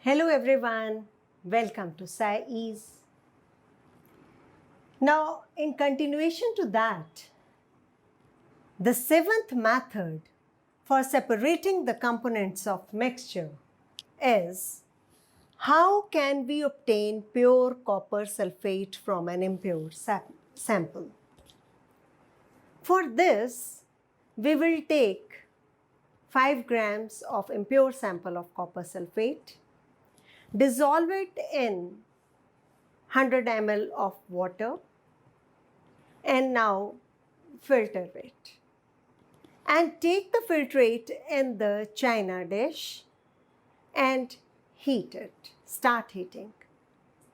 Hello everyone, welcome to SCI-EASE. Now, in continuation to that, the seventh method for separating the components of mixture is how can we obtain pure copper sulphate from an impure sample. For this, we will take 5 grams of impure sample of copper sulphate, dissolve it in 100 ml of water and now filter it. And take the filtrate in the china dish and heat it. Start heating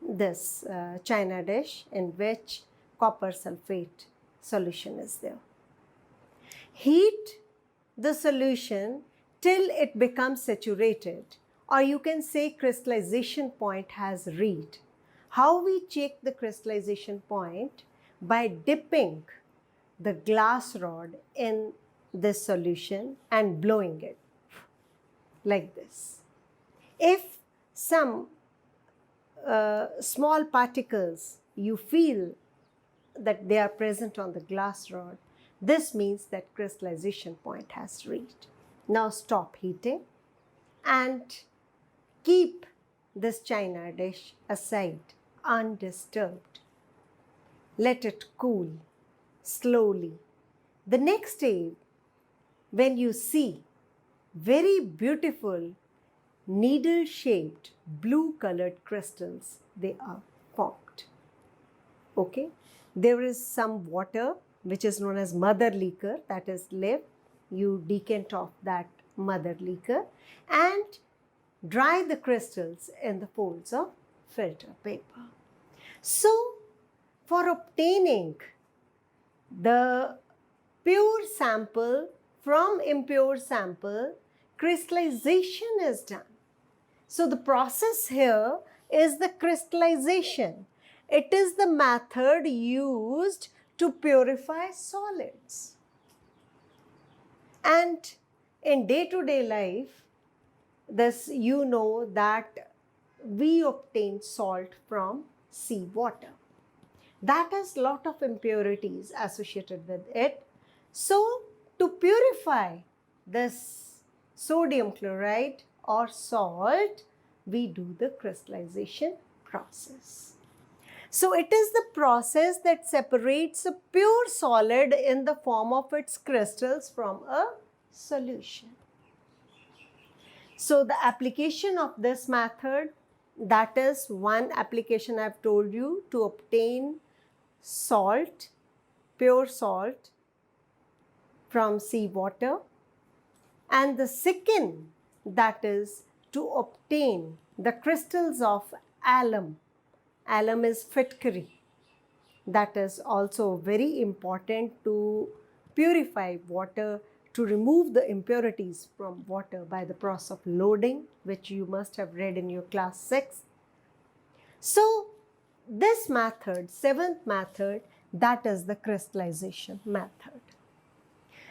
this china dish in which copper sulphate solution is there. Heat the solution till it becomes saturated, or you can say crystallization point has reached. How we check the crystallization point? By dipping the glass rod in this solution and blowing it like this. If some small particles you feel that they are present on the glass rod, this means that crystallization point has reached. Now stop heating and keep this china dish aside undisturbed. Let it cool slowly. The next day, when you see very beautiful needle-shaped blue-colored crystals, they are formed. Okay? There is some water which is known as mother liquor that is left. You decant off that mother liquor and dry the crystals in the folds of filter paper. So, for obtaining the pure sample from impure sample, crystallization is done. So, the process here is the crystallization. It is the method used to purify solids. And in day-to-day life, this you know that we obtain salt from seawater. That has lot of impurities associated with it. So, to purify this sodium chloride or salt, we do the crystallization process. So, it is the process that separates a pure solid in the form of its crystals from a solution. So, the application of this method, that is one application I have told you to obtain salt, pure salt from seawater, and the second, that is to obtain the crystals of alum. Alum is fitkery. That is also very important to purify water, to remove the impurities from water by the process of loading, which you must have read in your class 6. So, this method, seventh method, that is the crystallization method.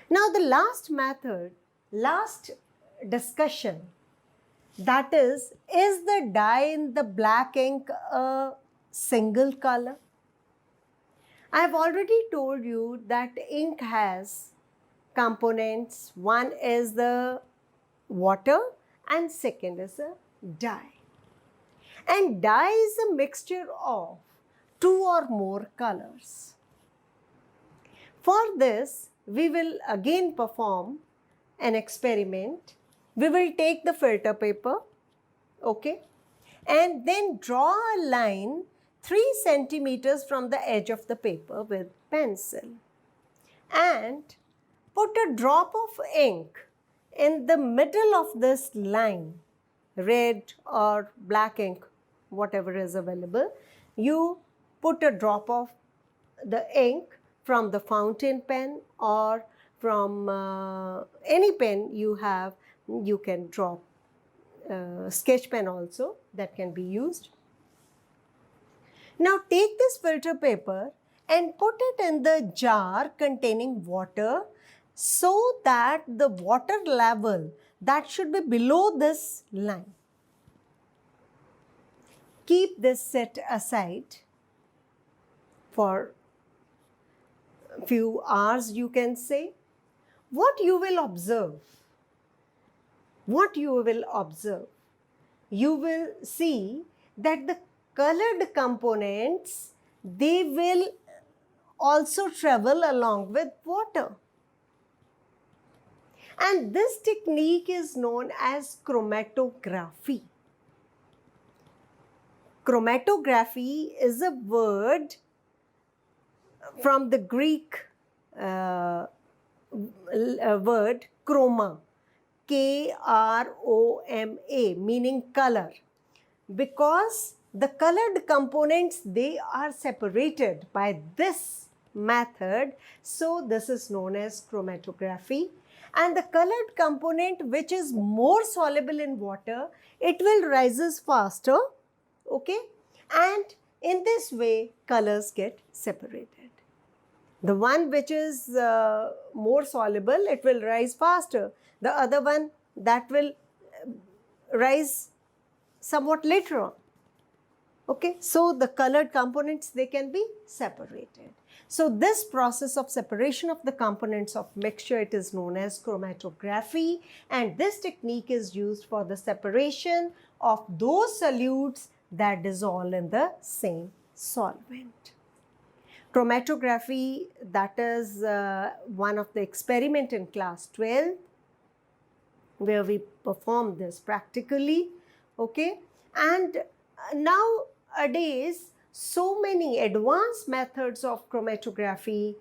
Now, the last method, last discussion, that is the dye in the black ink a single color? I have already told you that ink has components. One is the water and second is a dye. And dye is a mixture of 2 or more colors. For this, we will again perform an experiment. We will take the filter paper, okay, and then draw a line 3 centimeters from the edge of the paper with pencil and put a drop of ink in the middle of this line, red or black ink, whatever is available. You put a drop of the ink from the fountain pen or from any pen you have. You can drop sketch pen also, that can be used. Now take this filter paper and put it in the jar containing water, so that the water level that should be below this line. keep this set aside for a few hours, you can say. What you will observe? What you will observe? You will see that the colored components, they will also travel along with water. And this technique is known as chromatography. Chromatography is a word from the Greek word chroma, K-R-O-M-A, meaning color. Because the colored components, they are separated by this method, so this is known as chromatography. And the colored component which is more soluble in water, it will rises faster, okay? And in this way, colors get separated. The one which is more soluble, it will rise faster. The other one, that will rise somewhat later on. Okay, so the colored components, they can be separated. So this process of separation of the components of mixture, it is known as chromatography, and this technique is used for the separation of those solutes that dissolve in the same solvent. Chromatography, that is one of the experiment in class 12 where we perform this practically, okay? And nowadays, so many advanced methods of chromatography,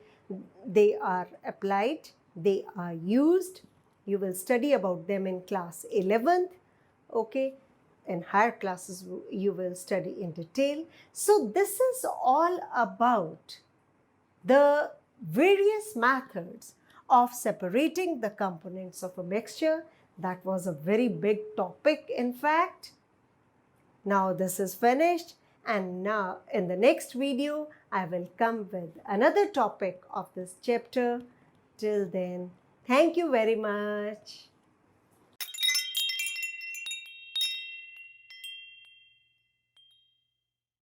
they are applied, they are used. You will study about them in class 11th, okay? In higher classes, you will study in detail. So this is all about the various methods of separating the components of a mixture. That was a very big topic, in fact. Now this is finished, and now in the next video, I will come with another topic of this chapter. Till then, thank you very much.